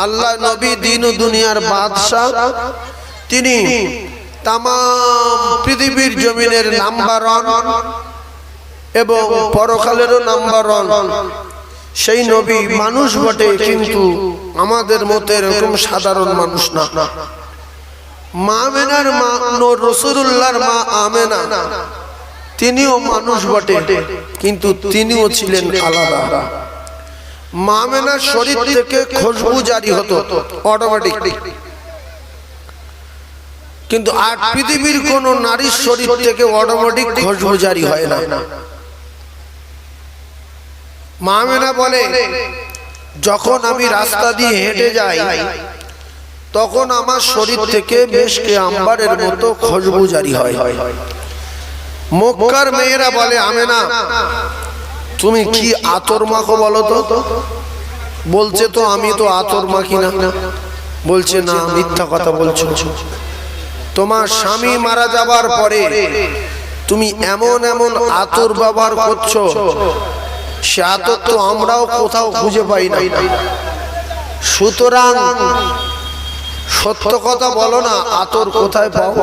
আল্লাহ নবী দিন ও দুনিয়ার বাদশা, তিনি তাম পৃথিবীর জমিনের নাম্বার ওয়ান এবং পরকালেরও নাম্বার ওয়ান সেই নবী মানুষ বটে, কিন্তু আমাদের মতো এরকম সাধারণ মানুষ না। মা আমেনার মা রাসূলুল্লাহর মা আমেনা তিনিও মানুষ বটে, কিন্তু তিনিও ছিলেন আলাদা। মা আমেনার শরীর থেকে খুশবু জারি হতো অটোমেটিক, কিন্তু আর পৃথিবীর কোন নারীর শরীর থেকে অটোমেটিক খুশবু জারি হয় না। মা আমেনা বলে, যখন আমি রাস্তা দিয়ে হেঁটে যাই তখন আমার শরীর থেকে মিশকে আম্বারের মতো খুশবু জারি হয়। মক্কার মেয়েরা বলে, আমেনা তুমি কি আতর মাখো বলো তো? বলছে, তো আমি তো আতর মাখি না। বলছে, না, মিথ্যা কথা বলছো। তোমার স্বামী মারা যাবার পরে তুমি এমন এমন আতর ব্যবহার করছো, সে আতর তো আমরাও কোথাও খুঁজে পাই না। সুতরাং সত্য কথা বলো না, আতর কোথায় পাও?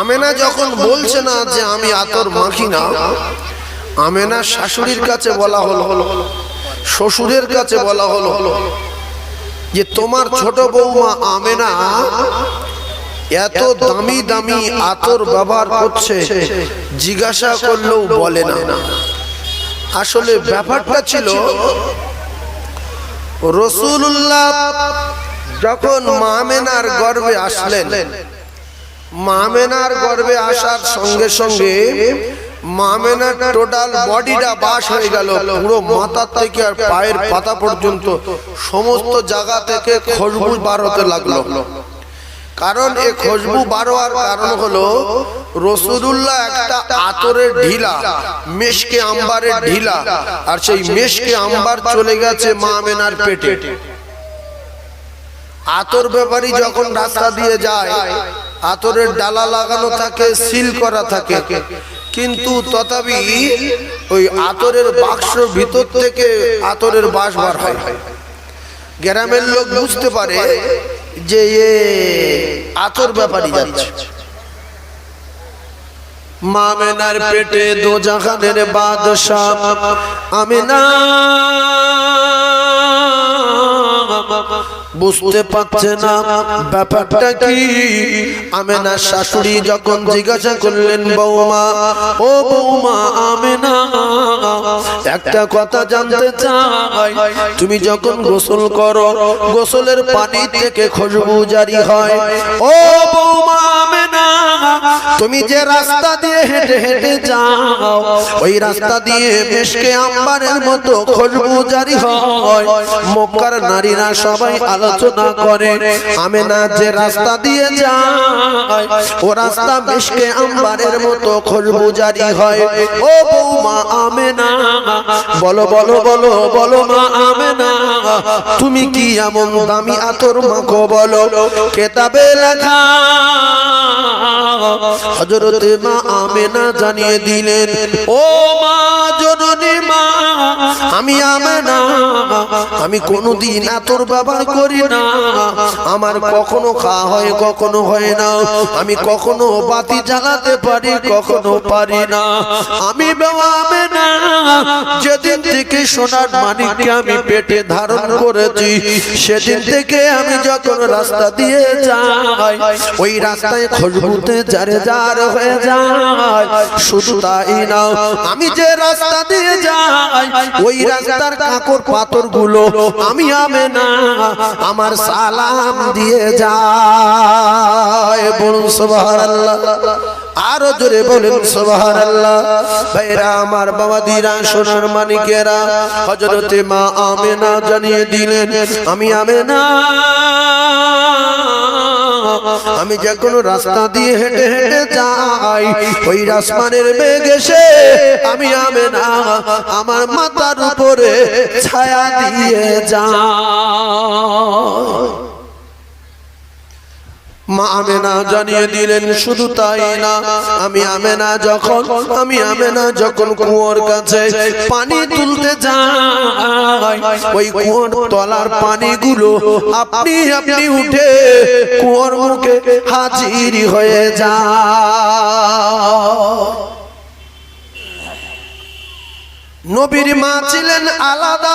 আমেনা যখন বলছে না যে আমি আতর মাখি না, আমেনা শাশুড়ির কাছে বলা হলো, শ্বশুরের কাছে বলা হলো যে তোমার ছোট বৌমা আমেনা এত দামি দামি আতর ব্যবহার করছে, জিজ্ঞাসা করলেও বলে না। আসলে ব্যাপারটা ছিল, রাসূলুল্লাহ যখন মা আমেনার গর্ভে আসলেন, মা আমেনার গর্ভে আসার সঙ্গে সঙ্গে মা আমেনার টোটাল বডিটা বাস হয়ে গেল, পুরো মাথা থেকে আর পায়ের পাতা পর্যন্ত সমস্ত জায়গা থেকে খুশবু বার হতে লাগলো। কারণ এই খুশবু বার হওয়ার কারণ হলো রাসূলুল্লাহ একটা আতরের ঢিলা, মিশকে আম্বারের ঢিলা, আর সেই মিশকে আম্বার চলে গেছে মা আমেনার পেটে। আতর ব্যাপারী যখন রাস্তা দিয়ে যায়, আতরের ডালা লাগানো থাকে, সিল করা থাকে, কিন্তু তথাপি ওই আতরের বাক্সর ভিতর থেকে আতরের বাস বার হয়। গ্রামের লোক বুঝতে পারে যে এ আতর ব্যাপারী যাচ্ছে। মা আমেনার পেটে দোজাহানের বাদশা আমেনা বুঝতে পারছে না ব্যাপারটা কি। আমেনার শাশুড়ি যখন জিজ্ঞাসা করলেন, বৌমা, ও বৌমা আমেনা, একটা কথা জানতে চাই, তুমি যখন গোসল করো, গোসলের পানি থেকে খুশবু জারি হয়। ও বৌমা আমেনা, তুমি যে রাস্তা দিয়ে হেঁটে হেঁটে যাও, ওই রাস্তা দিয়ে মিশকে আম্বারের মতো খুশবু জারি হয়। মক্কার নারীরা সবাই আলোচনা করে, আমেনা যে রাস্তা দিয়ে যায় ও রাস্তা মিশকে আম্বারের মতো খুশবু জারি হয়। ও বৌমা আমেনা, বলো বলো বলো বলো মা আমেনা, তুমি কি এমন দামি আতর মাখো বলো? কেতাবে লেখা হযরত মা আমেনা জানিয়ে দিলেন, ও মা জননী মা, আমি আমেনা, আমি কোনোদিন আতর ব্যবহার করি না। আমার কখনো খাওয়া হয়, কখনো হয় না। আমি কখনো বাতি জ্বালাতে পারি, কখনো পারি না। আমি বাবা আমেনা যেদিন থেকে সোনার মানিককে আমি পেটে ধারণ করেছি, সেদিন থেকে আমি যখন রাস্তা দিয়ে যাই, ওই রাস্তায় খুশবুতে জারে জার হয়ে যায়। শুধু তাই না, আমি যে রাস্তা দিয়ে যাই, ওই রাস্তার কাকড় পাথর গুলো আমি আমেনা আমার সালাম দিয়ে যায়। বলুন সুবহানাল্লাহ, আরো জোরে বলুন সুবহানাল্লাহ। ভাইরা আমার, বাবাদিরা, সোনার মানিকেরা, হযরতে মা আমেনা জানিয়ে দিলেন, আমি আমেনা, আমি যে কোনো রাস্তা দিয়ে হেঁটে হেঁটে যাই, ওই আসমানের মেঘ এসে আমি আমেনা আমার মাথার উপরে ছায়া দিয়ে যায়। মা আমেনা জানিয়ে দিলেন শুধু তাই না, আমি আমেনা যখন কুয়োর কাছে পানি তুলতে যাই, ওই কুয়োর তলার পানিগুলো আপনি উঠে কুয়োর মুখে হাজির হয়ে যায়। নবীর মা ছিলেন আলাদা,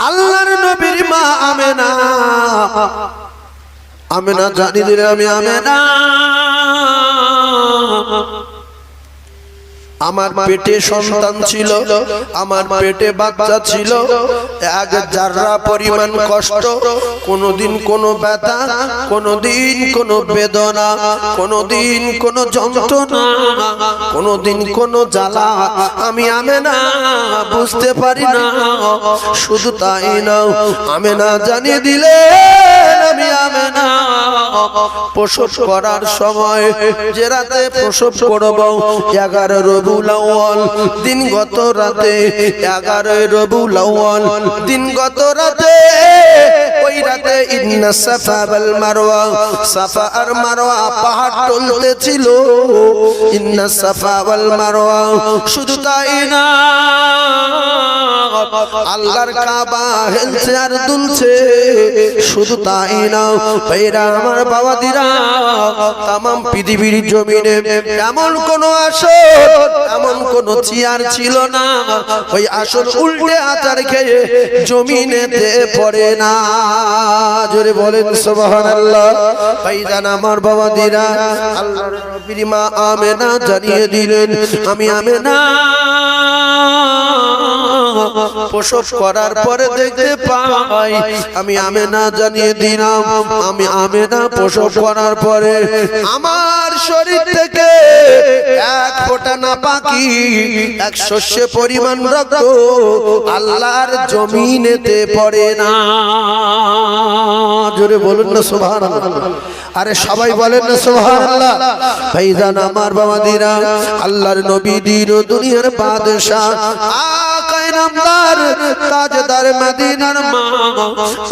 আল্লাহর নবীর মা আমেনা জানিয়ে দিলেন আমি আমেনা, আমার পেটে সন্তান ছিল, আমার পেটে বাচ্চা ছিল, এক জাররা পরিমাণ কষ্ট, কোনোদিন কোনো ব্যথা, কোনোদিন কোনো বেদনা, কোনোদিন কোনো যন্ত্রণা, কোনোদিন কোনো জ্বালা আমি আমেনা বুঝতে পারি না। শুধু তাই না, আমেনা জানিয়ে দিলেন আমি আমেনা প্রসব করার সময়, যে রাতে প্রসব করব 11 রবিউল আউয়াল দিনগত রাতে, 11 রবিউল আউয়াল দিনগত রাতে, ওই রাতে ইন্না সাফা ওয়াল মারওয়া, সাফা আর মারওয়া পাহাড় টলতেছিল, ইন্না সাফা ওয়াল মারওয়া। শুধু তাই না, আল্লাহর কাবা হেলছে আর দুলছে। শুধু তাই না ভাইরা আমার বাবাদিরা, তামাম পৃথিবীর জমিনে এমন কোন আসর, এমন কোন চেয়ার ছিল না, ওই আসর উল্টে আচার খেয়ে জমিনেতে পড়ে না। জোরে বলেন সুবহানাল্লাহ। ভাইজান আমার বাবাদিরা, আল্লাহর নবীর মা আমেনা জানিয়ে দিলেন আমি আমেনা প্রসব করার পরে দেখতে পাই, আমি আমেনা জানিয়ে দিলাম আমি আমেনা প্রসব করার পরে আমার শরীর থেকে এক ফোঁটা নাপাকি, এক শস্যে পরিমাণ রক্ত আল্লাহর জমিনেতে পড়ে না। জোরে বলুন না সুবহানাল্লাহ। আরে সবাই বলেন না সুবহানাল্লাহ। ভাইজান আমার বাবাদিরা, আল্লাহর নবী দিন ও দুনিয়ার বাদশা, আকায়ে নামদার তাজদার মদিনার মা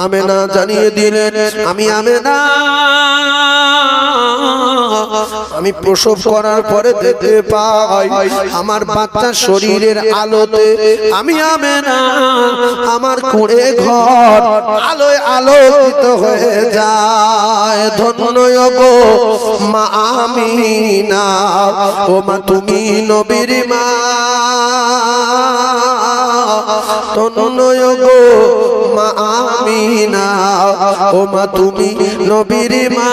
আমেনা জানিয়ে দিলেন আমি আমেনা আমি প্রসব করার পরে দেখতে পাই আমার বাচ্চা শরীরের আলোতে আমি আমেনা আমার কুঁড়ে ঘর আলোয় আলোকিত হয়ে যায়। ধন্য গো মা আমিনা, ও মা তুমি নবীর মা, ধন্য গো মা আমিনা, ও মা তুমি নবীর মা।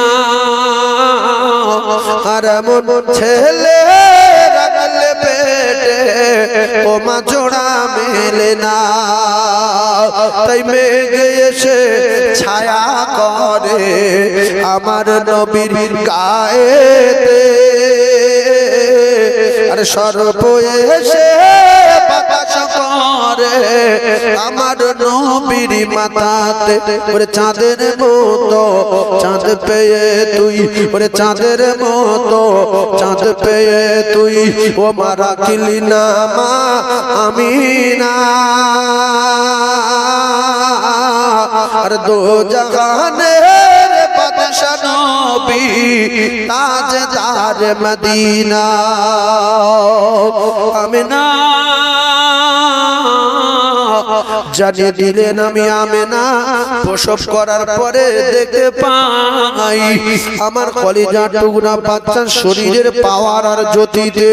আর এমন ছেলে রাখলে পেটে, ও মা জোড়া মেলে না, তাই মেঘে এসে ছায়া করে আমার নবীর গায়েতে, আর সর্প এসে বাতাস করে আমার নবীর মাথাতে। ওরে চাঁদের মতো চাঁদ পেয়ে তুই, ওরে চাঁদের মতো চাঁদ পেয়ে তুই, ও মা রাখিলি না মা আমিনা, আর দো জাহানের বাদশা নবী তাজদার মদিনা আমিনা জানিয়ে দিলেন আমি আমেনা প্রসব করার পরে দেখতে পাই আমার কলিজার টুকরা বাচ্চার শরীরের পাওয়ার আর জ্যোতিতে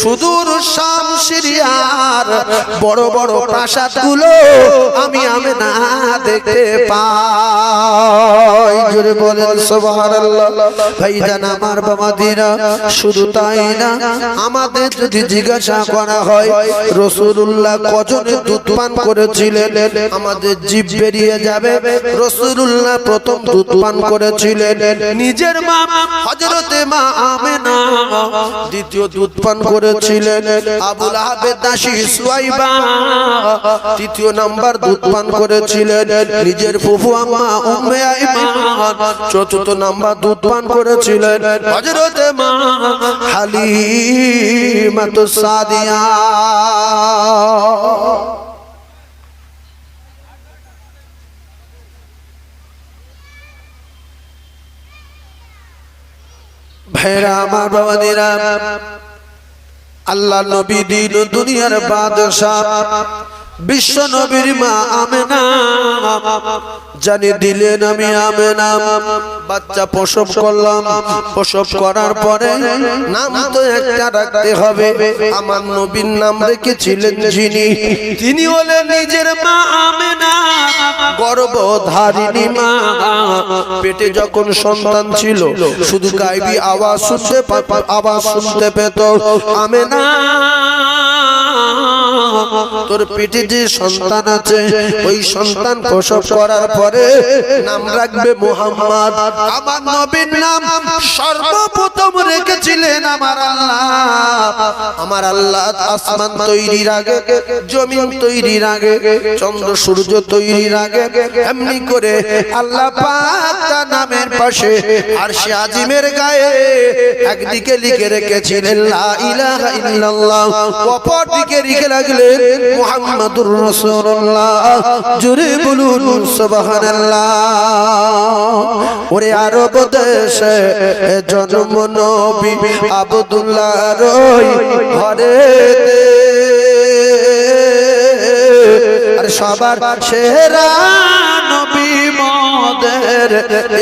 সুদূর শাম সিরিয়ার বড় বড় প্রাসাদগুলো আমি আমেনা দেখতে পাই। জোরে বলেন সুবহানাল্লাহ। ভাইজান আমার বাবাদিরা, শুধু তাই না, আমাদের যদি জিজ্ঞাসা করা হয় রাসূলুল্লাহ কজনের দুধ পান করেছিলেন, আমাদের জিভ বেরিয়ে যাবে। রাসূলুল্লাহ প্রথম দুধ পান করেছিলেন নিজের মা হযরতে মা আমেনা, দ্বিতীয় দুধ পান করেছিলেন আবু লাহাবের দাসী সুয়াইবা, তৃতীয় নাম্বার দুধ পান করেছিলেন নিজের ফুফু আম্মা উম্মে আইমান, চতুর্থ নাম্বার দুধ পান করেছিলেন হযরতে মা হালিমাতুস সাদিয়া। ভাইরা আমার বাবাদিরা, আল্লাহ নবী দিন দুনিয়ার বাদশা বিশ্ব নবীর মা আমেনা জানি দিলেন আমি আমেনা বাচ্চা প্রসব করলাম। প্রসব করার পরে নাম তো একটা রাখতে হবে। আমার নবীর নাম রেখেছিলেন যিনি, তিনি হলেন নিজের মা আমেনা, গর্ভধারিণী মা। পেটে যখন সন্তান ছিল শুধু গায়বী আওয়াজ শুনতে পেত, আমেনা তোর পেটে যে সন্তান আছে ওই সন্তান প্রসব করার পরে নাম রাখবে মুহাম্মদ। আমার নবীর নাম সর্বপ্রথম রেখেছিলেন আমার আল্লাহ। আমার আল্লাহ আসমান তৈরির আগে, জমিন তৈরির আগে, চন্দ্র সূর্য তৈরির আগে এমনি করে আল্লাহ পাক তার নামের পাশে আরশে আজিমের গায়ে একদিকে লিখে রেখেছিলেন লা ইলাহা ইল্লাল্লাহ, অপর দিকে লিখে রাখলেন মুহাম্মাদুর রাসূলুল্লাহ। জোরে বলুন সুবহানাল্লাহ। ওরে আরব দেশে জন্ম নবী আব্দুল্লাহর ঘরে, আর সবার সেরা নবী মোদের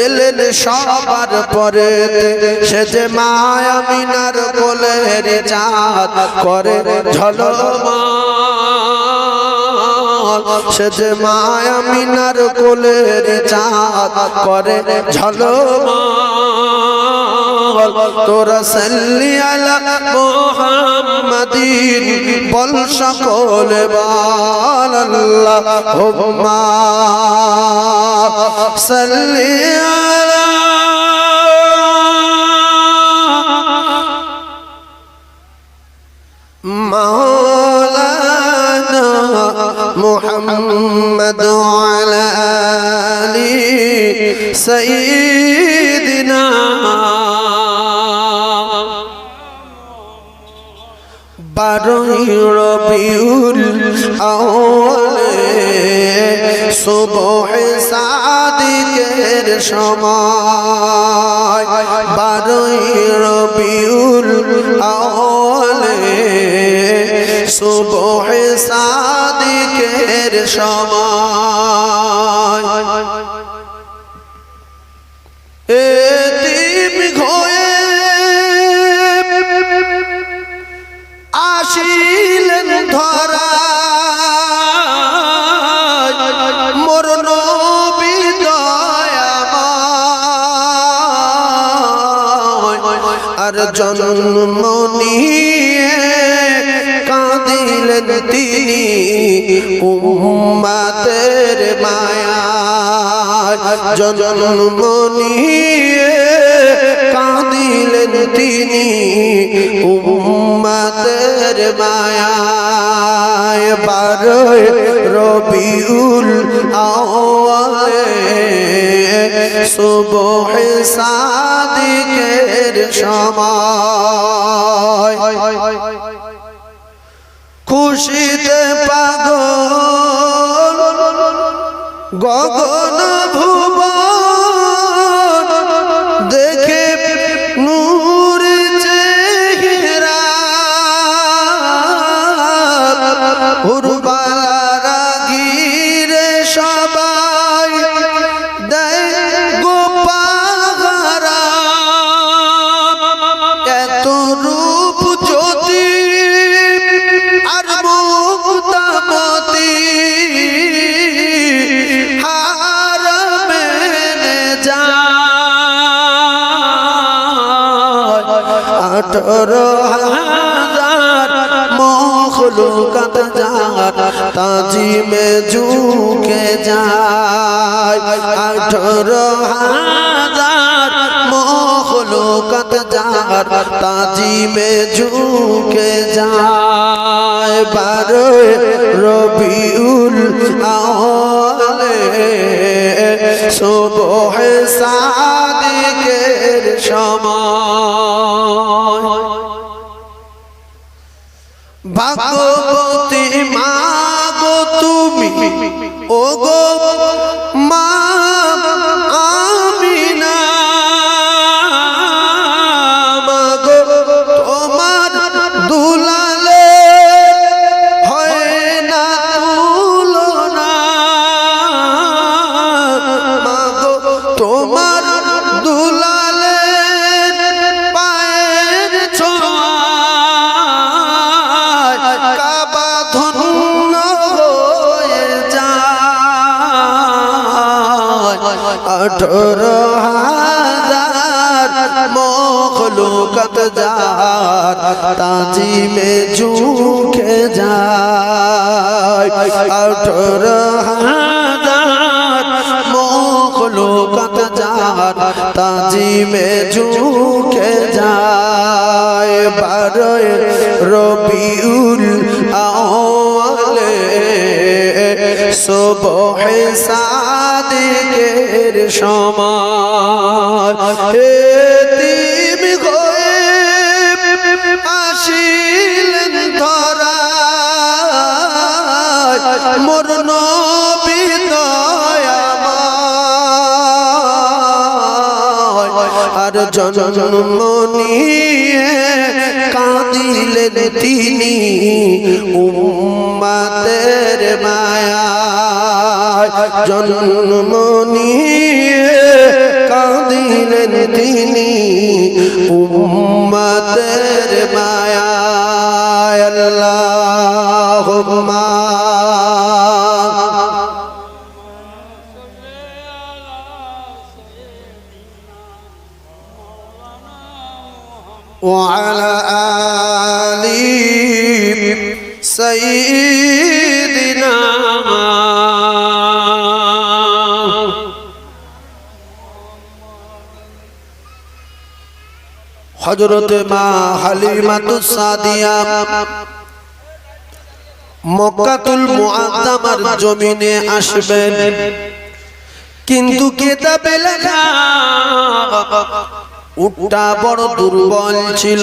এলেন সবার পরে। সে যে মা আমিনার কোলের চাঁদ করে ঝলমল, সে যে মা আমিনার কোলের চাঁদ করে ঝলমল। তোরা সাল্লি আলা মুহাম্মাদিন বল সকলে বল আল্লাহুম্মা সাল্লি আলা মাওলানা মুহাম্মদ ওয়ালা আলি সাইয়্যিদিনা। বারোই রবিউল আউয়ালে সুবহ সাদিকের সময়, বারোই রবিউল আউয়ালে সুবহ সাদিকের সময়, এতিম হয়ে আসিলেন ধরা মোর নবী দয়াময়, আর জন্ম নিয়ে কাঁদিলেন তিনি উম্মতের মায়ায়। জন্ম নিয়ে কাঁদিলেন তিনি উম্মতের মায়ায়। বারোই রবিউল আউয়ালে সুবহ সাদিকের সময়, খুশিতে পাগল গগন ভুবন, দেখে নূর চেহারা হুরবালা ঘিরে সবাই দেয় গোপাহারা। এত রূপ জ্যোতি আর মুক্তামতি হারামে যায় 18,000 মখলুকাত যার তাজিমে ঝুঁকে যায়। 18,000 মখলুকাত যার তাজিমে ঝুঁকে যায়। বারোই রবিউল আউয়ালে সুবহ সাদিকের সময়, ভাগবতী মা গো তুমি ও গো মা আমিনা, 18,000 মখলুকাত যার তাজিমে ঝুঁকে যায় 18,000 মখলুকাত যার তাজিমে ঝুঁকে যায় 12 রবিউল আউয়ালে সুবহে সাদিকের সময় এতিম হয়ে আসিলেন ধরায় মোর নবী দয়াময় আর জন্ম নিয়ে কাঁদিলেন তিনি উম্মতের মায়ায় জন্ম নিয়ে কাঁদিলেন তিনি উম্মতের মায়ায় আল্লাহুম্মা وعلى آل سيدنا হযরত মা হালিমাতুস সাদিয়া মক্কাতুল মুআজ্জামার জমিনে আসবেন কিন্তু কিতাবে লেখা উটটা বড় দুর্বল ছিল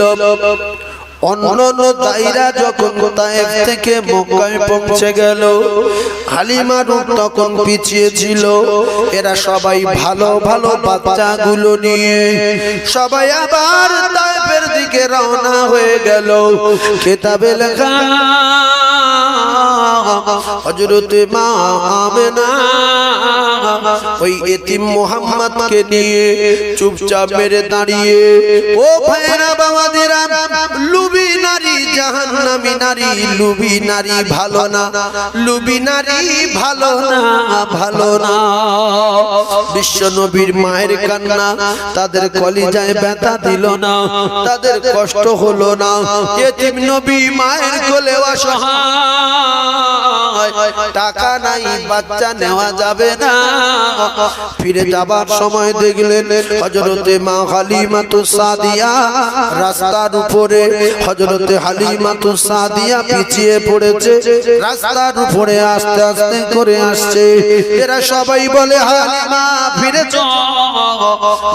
অন্যান্য দায়রা যখন তায়েফ থেকে মক্কায় পৌঁছে গেল হালিমার উট তখন পিছিয়ে ছিল এরা সবাই ভালো ভালো বাচ্চাগুলো নিয়ে সবাই আবার তায়েফের দিকে রওনা হয়ে গেল কিতাবে লেখা হযরত মা আমেনা ওই এতিম মুহাম্মদকে নিয়ে চুপচাপ মেরে দাঁড়িয়ে ও ভাইরা বাবাদিরা লুবি নারী জাহান্নামী নারী লুবি নারী ভালো না লুবি নারী ভালো না ভালো না বিশ্ব নবীর মায়ের কান্না তাদের কলিজায় ব্যথা দিল না তাদের কষ্ট হলো না এতিম নবী মায়ের কোলে অসহায় টাকা নাই বাচ্চা নেওয়া যাবে না ফিরে যাবার সময় দেখলেন হযরতে মা হালিমাতুস সাদিয়া রাস্তার উপরে হযরতে হালিমাতুস সাদিয়া পিছিয়ে পড়েছে রাস্তার উপরে আস্তে আস্তে করে আসছে এরা সবাই বলে হালিমা ফিরে চল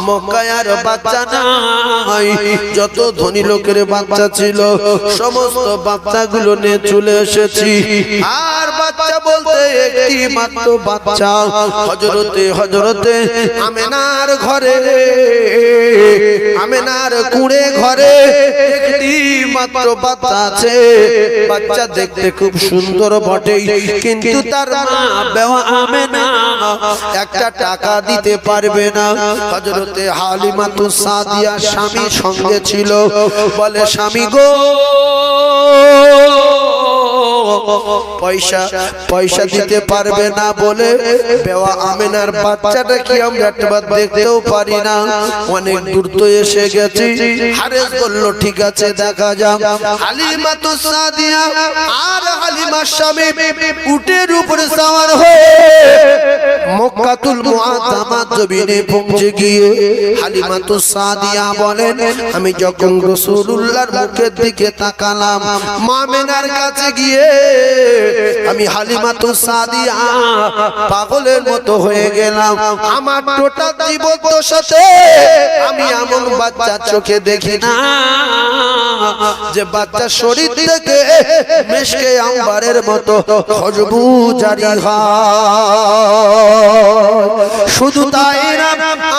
মক্কায় আর বাচ্চা নাই যত ধনী লোকের বাচ্চা ছিল সমস্ত বাচ্চাগুলো নিয়ে চলে এসেছি আর বাচ্চা বলতে একটি মাত্র বাচ্চা হযরতে আমেনার ঘরে আমেনার কুঁড়ে ঘরে একটি মাত্র বাচ্চা আছে বাচ্চা দেখতে খুব সুন্দর বটে কিন্তু তার মা বেওয়া আমেনা একটা টাকা দিতে পারবে না হযরতে হালিমাতুস সাদিয়া স্বামী সঙ্গে ছিল বলে স্বামী গো পয়সা দিতে পারবে না বলে বেওয়া আমেনার বাচ্চাটা কি আমরা একবার দেখতেও পারি না অনেক দূর তো এসে গেছি হারেস বলল ঠিক আছে দেখা যাক হালিমাতুস সাদিয়া আর হালিমার স্বামী উটের উপরে সওয়ার হয়ে মক্কাতুল মুআজ্জামার জমিনে পৌঁছে গিয়ে হালিমাতুস সাদিয়া বলেন আমি যখন রাসূলুল্লাহর মুখের দিকে তাকালাম মা আমেনার কাছে গিয়ে আমি হালিমাতুস সাদিয়া পাগলের মতো হয়ে গেলাম আমার টোটাল জীবন সাথে আমি এমন বাচ্চা চোখে দেখি না যে বাচ্চা শরীর থেকে মিশকে আম্বারের মতো খুশবু জারি হয় শুধু তাই না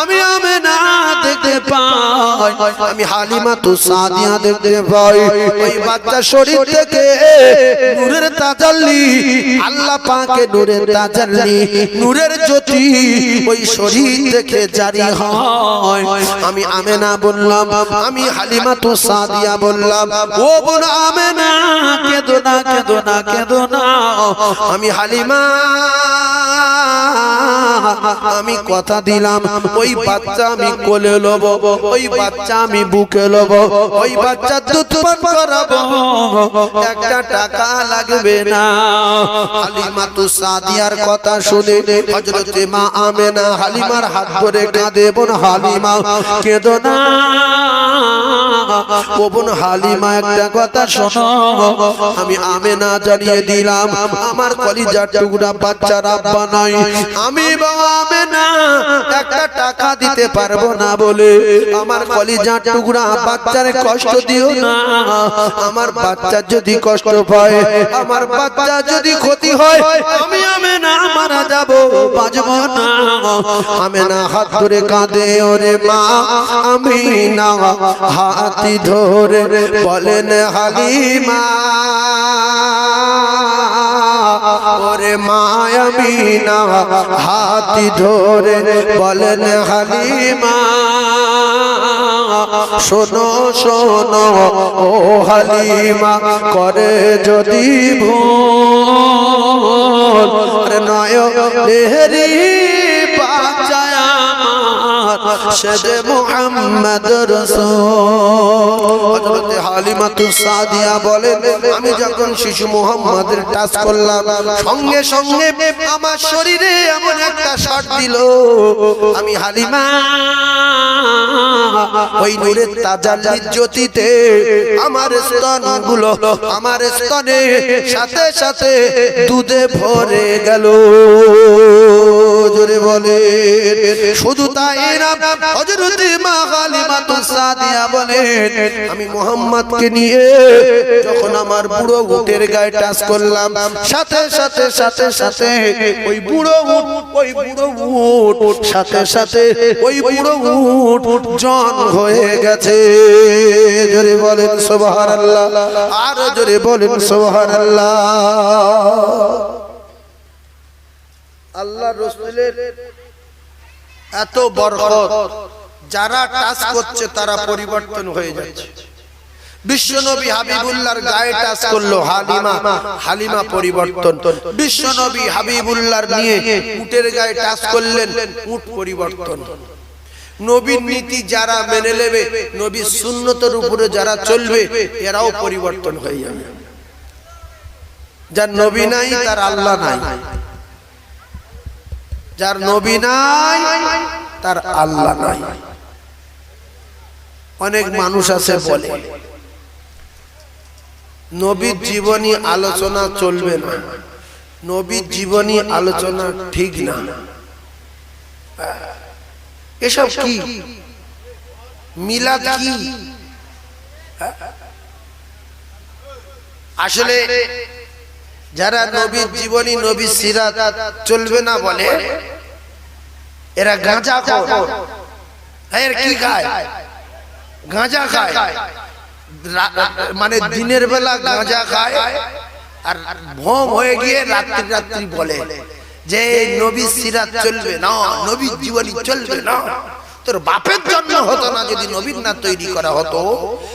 আমি আমেনা দেখতে পাই আমি হালিমাতুস সাদিয়া দেখতে পাই ওই বাচ্চা শরীর থেকে নূরের তাজাল্লি আল্লাহ পাকের নূরের তাজাল্লি নূরের জ্যোতি ওই শরীর থেকে জারি হয় আমি আমেনা বললাম আমি হালিমাতুস সাদিয়া বললাম ও বোন আমেনা কেঁদো না কেঁদো না কেঁদো না আমি হালিমা আমি কথা দিলাম ওই বাচ্চা আমি কোলে লব, ওই বাচ্চা আমি বুকে লব, ওই বাচ্চা দুধ পান করাবো, একটা টাকা লাগবে না। হালিমাতু সাদিয়ার কথা শুনে হযরত মা আমেনা হালিমার হাত ধরে কাঁদে, বোন হালিমা কেঁদো না, ও বোন হালিমা একটা কথা শোনো, আমি আমেনা জানিয়ে দিলাম আমার কলিজার টুকরা বাচ্চার আব্বা নাই, আমি বাবা আমেনা একটা টাকা দিতে পারবো না বলে আমার কলিজার টুকরা বাচ্চার কষ্ট দিও না। আমার বাচ্চা যদি কষ্ট পায়, আমার বাচ্চা যদি ক্ষতি হয়, আমি আমেনা মারা যাব, বাঁচব না। আমেনা হাত ধরে কাঁদে, ওরে মা আমিনা হাতি ধরে বলেন হালিমা, ওরে মা আমিনা হাতি ধরে বলেন হালিমা, শোনো শোনো ও হালিমা, করে যদি ভুল নয়নেরি বাঁচায় আমার সেজে মুহাম্মদ রাসূল। হযরত হালিমাতু সাদিয়া বলেন, আমি যখন শিশু মুহাম্মাদের টাচ করলাম, সঙ্গে সঙ্গে আমার শরীরে এমন একটা শট দিল, আমি হালিমা ওই নূরের তাজাল্লির জ্যোতিতে আমার স্তনগুলো, আমার স্তনে সাথে সাথে দুধে ভরে গেল। জোরে বলে, শুধু তাই না, হযরত মা হালিমাতু সাদিয়া বলেন, আমি মুহাম্মদকে নিয়ে যখন আমার বুড়ো উটের গায়ে টাচ করলাম, সাথে সাথে সাথে সাথে ওই বুড়ো উট সাথে সাথে ওই বুড়ো উট জন হয়ে গেছে। জোরে বলেন সুবহানাল্লাহ, আর জোরে বলেন সুবহানাল্লাহ। আল্লাহ রাসূলের এত বরকত, যারা টাচ করছে তারা পরিবর্তন হয়ে যাচ্ছে। বিশ্বনবী হাবিবুল্লাহর গায়ে টাচ করলো, হালিমা পরিবর্তন। বিশ্বনবী হাবিবুল্লাহর নিয়ে উটের গায়ে টাচ করলেন, উট পরিবর্তন। নবীর নীতি যারা মেনে নেবে, নবীর সুন্নতের উপরে যারা চলবে, এরাও পরিবর্তন হয়ে যাবে। যার নবী নাই তার আল্লাহ নাই, যার নবী নাই তার আল্লাহ নাই। অনেক মানুষ আছে বলে নবীর জীবনী আলোচনা চলবে না, নবীর জীবনী আলোচনা ঠিক না। এসব কি মিলাদ কি? আসলে যারা নবীর জীবনী, নবীর সিরাত চলবে না বলে, এরা গাঁজাখোর। এর কি খায়? গাঁজা খায়, মানে দিনের বেলা গাঁজা খায়, আর ভোম হয়ে গিয়ে রাত্রি রাত্রি বলে যে নবীর সিরাত চলবে না, নবীর জীবনী চলবে না। তোর বাপের জন্ম হতো না যদি নবীর না তৈরি করা হতো,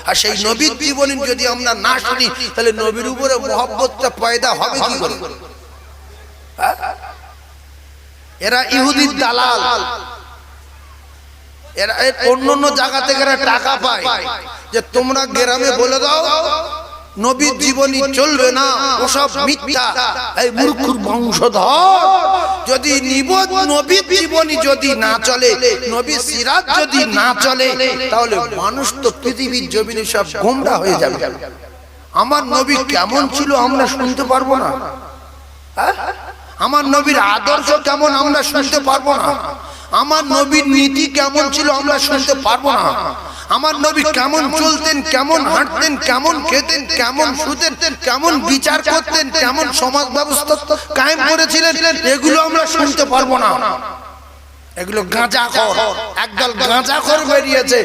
আর সেই নবীর জীবনী যদি আমরা না শুনি, তাহলে নবীর উপরে মহব্বতটা পয়দা হবে কি করে? এরা ইহুদির দালাল, এরা অন্য জায়গা থেকে টাকা পায়, যে তোমরা গ্রামে বলে দাও নবীর জীবনী চলবে না, ওসব মিথ্যা, এই মূর্খর বংশধর। যদি নবীর জীবনী যদি না চলে, নবীর সিরাত যদি না চলে, তাহলে মানুষ তো পৃথিবীর জমিনে সব গোমরা হয়ে যাবে। আমার নবী কেমন ছিল আমরা শুনতে পারবো না? আমার নবীর আদর্শ কেমন আমরা শুনতে পারবো না? আমার নবীর নীতি কেমন ছিল আমরা শুনতে পারবো না? আমার নবী কেমন চলতেন, কেমন হাঁটতেন, কেমন খেতেন, কেমন শুতেন, কেমন বিচার করতেন, কেমন সমাজ ব্যবস্থা কায়েম করেছিলেন, এগুলো আমরা শুনতে পারবো না। এগুলো গাঁজাখোর, একদল গাঁজাখোর বেরিয়েছে,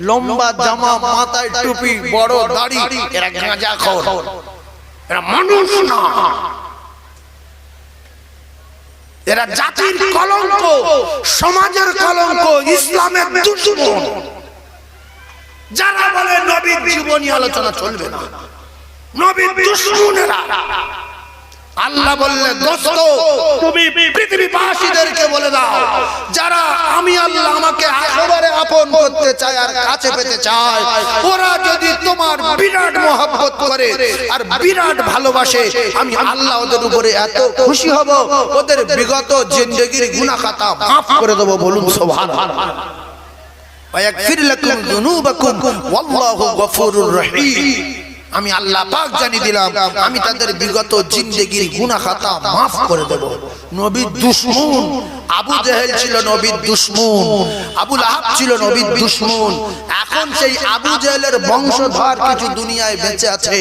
লম্বা জামা, মাথায় টুপি, বড় দাড়ি, এরা গাঁজাখোর, এরা মানুষ না। এরা জাতির কলঙ্ক, সমাজের কলঙ্ক, ইসলামের দুশমন। যারা বলে নবীর জীবনী আলোচনা চলবে না, নবীর দুশমনেরা। আল্লাহ বললে দোস্ত তুমি পৃথিবীবাসীদেরকে বলে বলে দাও, যারা আমি আল্লাহ আমাকে একেবারে আপন করতে চায় আর কাছে পেতে চায়, ওরা যদি তোমার বিরাট মহব্বত করে আর বিরাট ভালোবাসে, আমি আল্লাহ ওদের উপরে এত খুশি হব, ওদের বিগত জিন্দেগির গুনাহ খাতা মাফ করে দেব। বলুন সুবহানাল্লাহ। ওয়ায়াগফির লাকুম যুনুবাকুম ওয়াল্লাহু গফুরুর রহিম। আমি আল্লাহ পাক জানিয়ে দিলাম, আমি তাদের বিগত জিন্দেগির গুনাহ খাতা মাফ করে দেব। নবীর দুশমন আবু জেহেল ছিল, নবীর দুশমন আবু লাহাব ছিল, নবীর দুশমন। এখন সেই আবু জেহেলের বংশধর কিছু দুনিয়ায় বেঁচে আছে,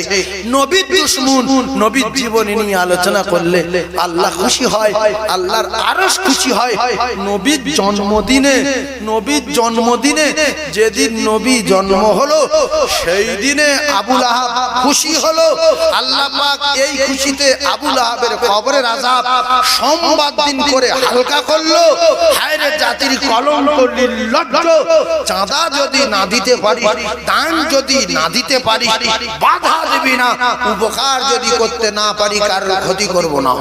নবীর দুশমন। নবীর জীবনী নিয়ে আলোচনা করলে আল্লাহ খুশি হয়, আল্লাহর আরশ খুশি হয়। নবীর জন্মদিনে, নবীর জন্মদিনে যেদিন নবী জন্ম হলো, সেই দিনে আবু লাহাব খুশি হলো। আল্লাহ পাক এই খুশিতে আবু লাহাবের কবরের আযাব সোমবার দিন করে হালকা করলো। হায়রে জাতির কলঙ্ক নির্লজ্জ, চাঁদা যদি না দিতে পারি, দান যদি না দিতে পারি, বাধা দিবি না, উপকার যদি করতে না পারি, কারোর ক্ষতি করব না।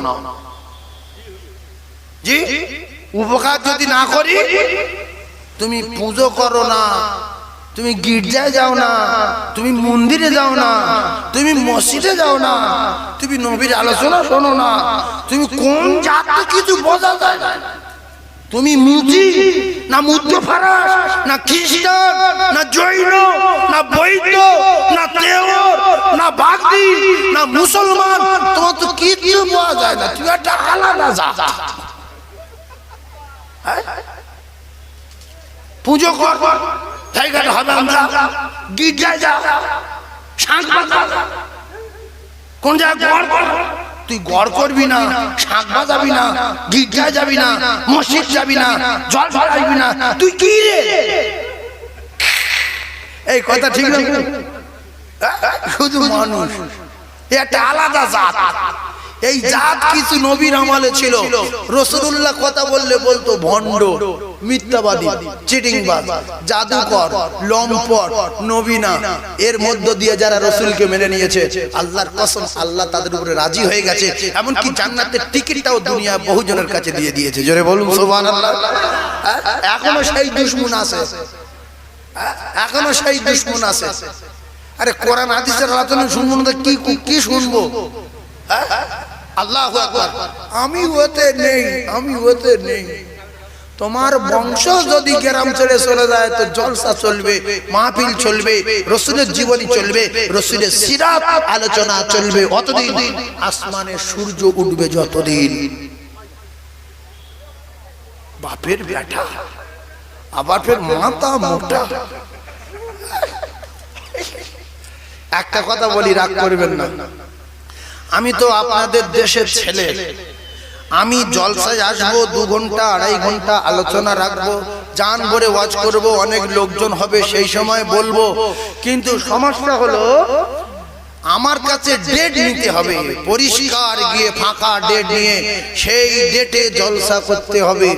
জি, উপকার যদি না করি, তুমি পুজো করো না, তুমি গির্জায় যাও না, তুমি মন্দিরে যাও না, তুমি মসজিদে যাও না, তুমি নবীর আলোচনা শোনো না, তুমি কোন জাতি কিছু বোঝা যায় না, তুমি মুজি না মুদ্র ফারাস না খ্রিস্টান না জৈন না বৌদ্ধ না দেওর না বাগদি না মুসলমান, তোমার তো কিছু বোঝা যায় না, তুমি একটা আলাদা জাত। পুজো কর, জায়গাটা হবে আমরা গির্জায় যা, শাঁখ বাজা, কোন জায়গায় গড় কর, তুই গড় করবি না, শাঁখ বাজাবি না, গির্জায় যাবি না, মসজিদ যাবি না, জল ফেলাবি না, তুই কি রে? এই কথা ঠিক না? শুধু মানুষ, একটা আলাদা জাত। এই জাত কিছু নবীর আমলে ছিল। রাসূলুল্লাহ কথা বললে বলতো ভণ্ড, মিথ্যাবাদী, চিটিংবাজ, জাদুকর, লম্পট, নবী না। এর মধ্য দিয়ে যারা রাসূলকে মেনে নিয়েছে, আল্লাহর কসম আল্লাহ তাদের উপরে রাজি হয়ে গেছে, এমনকি জান্নাতের টিকিটটাও দুনিয়া বহুজনের কাছে দিয়ে দিয়েছে। জোরে বলুন সুবহানাল্লাহ। এখনো সেই দুশমন আছে, এখনো সেই দুশমন আছে। আরে কোরআন হাদিসের আলোচনা শুনবো না কি কি শুনবো? আল্লাহু আকবার। আমি ওতে নেই, আমি ওতে নেই। তোমার বংশ যদি গ্রাম ছেড়ে চলে যায় তো জলসা চলবে, মাহফিল চলবে, রাসূলের জীবনী চলবে, রাসূলের সিরাত আলোচনা চলবে অতদিন, আসমানে সূর্য উঠবে যতদিন। বাপের বেটা আবার ফের মাথা মোটা। একটা কথা বলি, রাগ করবেন না, আমি তো আপনাদের দেশের ছেলে, আমি জলসায় আসবো, 2 ঘন্টা 2.5 ঘন্টা আলোচনা রাখবো, জান ভরে ওয়াজ করব, অনেক লোকজন হবে, সেই সময় বলবো। কিন্তু সমস্যা হলো আমার কাছে ডেট নিতে হবে, পরিষ্কার গিয়ে ফাঁকা ডেট নিয়ে সেই ডেটে জলসা করতে হবে।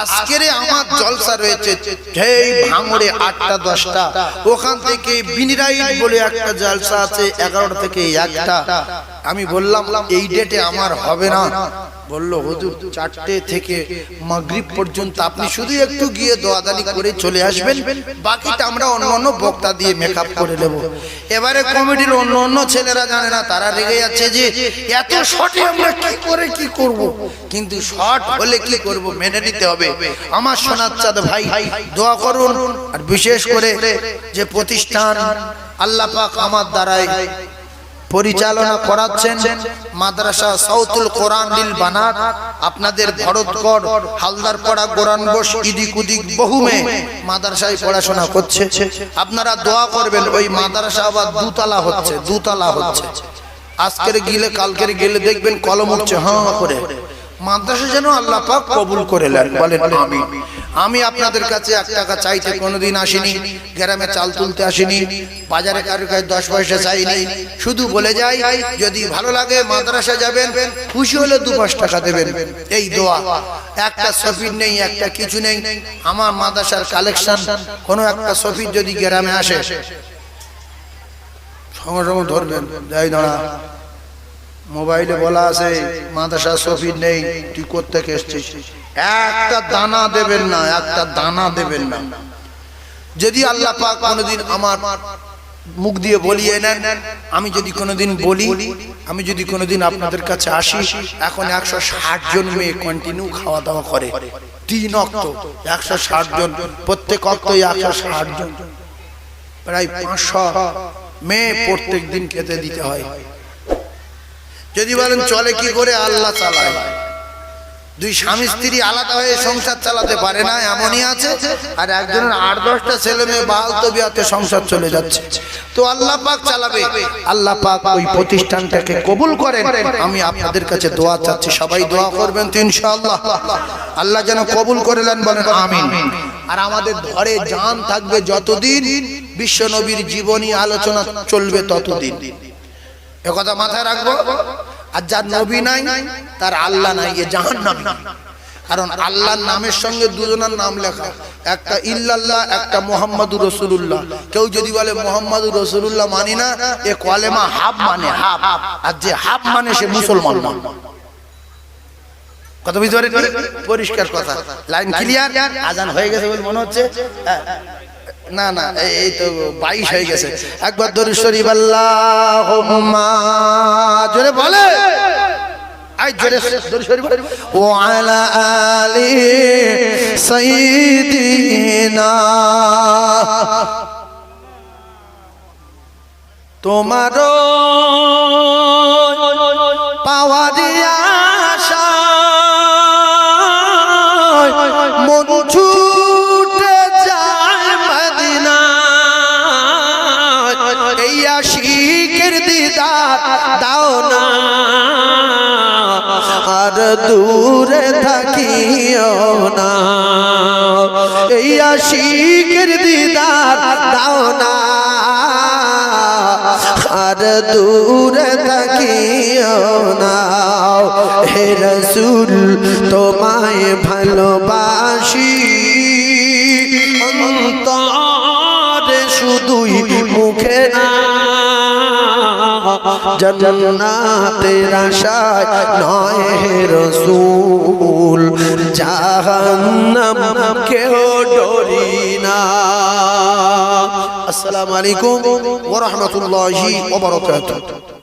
আজকের আমার জলসা রয়েছে সেই ভাঙড়ে 8টা 10টা, ওখান থেকে বিনিরাইট বলে একটা জলসা আছে 11টা থেকে 1টা। আমি বললাম এই ডেটে আমার হবে না, বলল হুজুর 4টে থেকে মাগরিব পর্যন্ত আপনি শুধু একটু গিয়ে দোয়াদানি করে চলে আসবেন, বাকিটা আমরা অন্য বক্তা দিয়ে মেকআপ করে নেব। এবারে কমিটির অন্য ছেলেরা জানে না, তারা রেগে যাচ্ছে যে এত শর্টে আমরা কি করে কি করব, কিন্তু শর্ট হলে কি করব মেনে নিতে হবে। আমার সোনার চাঁদ ভাই দোয়া করুন। আর বিশেষ করে যে প্রতিষ্ঠান আল্লাহ পাক আমার দ্বারাই পরিচালনা করাচ্ছেন, মাদ্রাসা সাউতুল কোরআন লিল বানাত, আপনাদের ভরতগড়, হালদারপাড়া, গোরানবশ, ইদিক উদিক বহু মেয়ে মাদ্রাসায় পড়াশোনা করছে। আপনারা দোয়া করবেন, ওই মাদ্রাসা আবার 2 তলা হচ্ছে, 2 তলা হচ্ছে। আজকের গেলে কালকের গেলে দেখবেন কলম উঠছে হাঁ করে। মাদ্রাসা যেন আল্লাহ পাক কবুল করে নেন, বলেন আমিন। আমি আপনাদের কাছে 1 টাকা চাইতে কোনোদিন আসিনি, গ্রামে চাল তুলতে আসিনি, বাজারে কারোর কাছে 10 পয়সা চাইনি। শুধু বলে যাই যদি ভালো লাগে মাদ্রাসা যাবেন, খুশি হলে 2-5 টাকা দেবেন, এই দোয়া। একটা সফির নেই, একটা কিছু নেই। আমার মাদ্রাসার কালেকশন কোনো একটা সফির যদি গ্রামে আসে, সঙ্গে সঙ্গে ধরবেন, যাই দাঁড়া মোবাইলে বলা আছে মাদ্রাসা শফি নেই, তুই কোত্থেকে এসেছিস? একটা দানা দেবেন না, একটা দানা দেবেন না। যদি আল্লাহ পাক কোনোদিন আমার মুখ দিয়ে বলিয়ে নেন, আমি যদি কোনোদিন বলি, আমি যদি কোনোদিন আপনাদের কাছে আসি, এখন 160 জন মেয়ে কন্টিনিউ খাওয়া দাওয়া করে, 3 অক্ত 160 জন, প্রত্যেক অক্তই 160 জন, প্রায় 500 মেয়ে প্রত্যেক দিন খেতে দিতে হয়। যদি বলেন চলে কি করে, আল্লাহ চালায়। দুই স্বামী স্ত্রী আলাদা হয়ে সংসার চালাতে পারে না, এমনই আছে। আর একজনের 8-10টা ছেলে মেয়ে বাল তবিয়াতে সংসার চলে যাচ্ছে। তো আল্লাহ পাক চালাবে, আল্লাহ পাক ওই প্রতিষ্ঠানটাকে কবুল করেন। আমি আপনাদের কাছে দোয়া চাচ্ছি, সবাই দোয়া করবেন তো ইনশাআল্লাহ আল্লাহ যেন কবুল করে নেন, বলেন আমিন। আর আমাদের ঘরে জান থাকবে যতদিন, বিশ্ব নবীর জীবনী আলোচনা চলবে ততদিন, একথা মাথায় রাখবো। আর যার নবী নাই তার আল্লাহ নাই, এ জাহান্নামী। কারণ আল্লাহর নামের সঙ্গে দুজনের নাম লেখা, একটা ইল্লাল্লাহ, একটা মুহাম্মাদুর রাসূলুল্লাহ। কেউ যদি বলে মুহাম্মাদুর রাসূলুল্লাহ মানি না, এ কলেমা হাফ মানে, হাফ। আর যে হাফ মানে সে মুসলমান না। কত বুঝতে পারেন? পরিষ্কার কথা, লাইন ক্লিয়ার। আজান হয়ে গেছে বলে মনে হচ্ছে, না না এই তো 22 হয়ে গেছে। একবার দরুদ শরীফ আল্লাহুম্মা জোরে বলে, আই জোরে দরুদ শরীফ ওয়া আলা আলি সাইয়্যিদিনা। তোমারও পাওয়ারি আশা মন ছুটে যায় মদিনা, এই আশিকের দিদার দাও না, আর দূরে থাকিও না। এই আশিকের দিদার দাও না, আর দূরে থাকিও না। হে রাসূল তোমায় ভালোবাসি, অন্তরে শুধুই মুখে না, জান্নাতের আশায় নয় হে রাসূল, জাহান্নাম কেউ ডরি না। আসসালামু আলাইকুম ওয়া রাহমাতুল্লাহি ওয়া বারাকাতুহু।